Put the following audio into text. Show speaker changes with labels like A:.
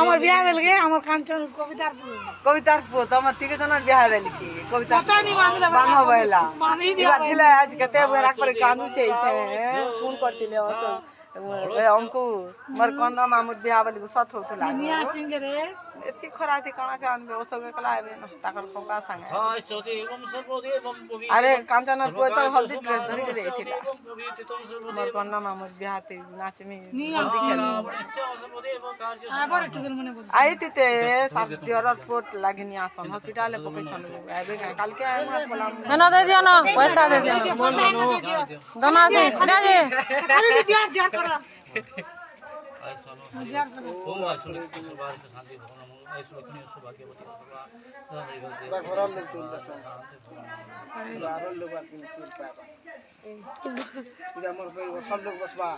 A: আমার বিয়া বেল গে আমার কাঞ্চন কবিতার পুত আমার ঠিক আছে না বিয়া বেল কি কবিতা বাংলা বইলা এবার দিলে আজ কতে বই রাখ করে কানু চাইছে ফোন করতিলে অত অঙ্কুশ মোর কোন মামুর বিয়া বেল সত হতলা নিয়া সিংহ রে এতি খরাতি কানা কে আনবে ও সঙ্গে কলা আইবে না তাকর কোকা সঙ্গে আরে কাঞ্চনের পুত তো হলদি ড্রেস ধরি করে এছিলা মোর কোন মামুর বিয়াতে নাচমি হলদি খেলো আবার একটু মনে বল আইতিতে সাদিয়রার পোট লাগিনি আসন হসপিটালে পকেছন আইবে কালকে আমরা বললাম
B: না দে দিও না পয়সা দে দিও দনা দে না দে
A: আরে দিও jar করা
C: সব লোক বসবা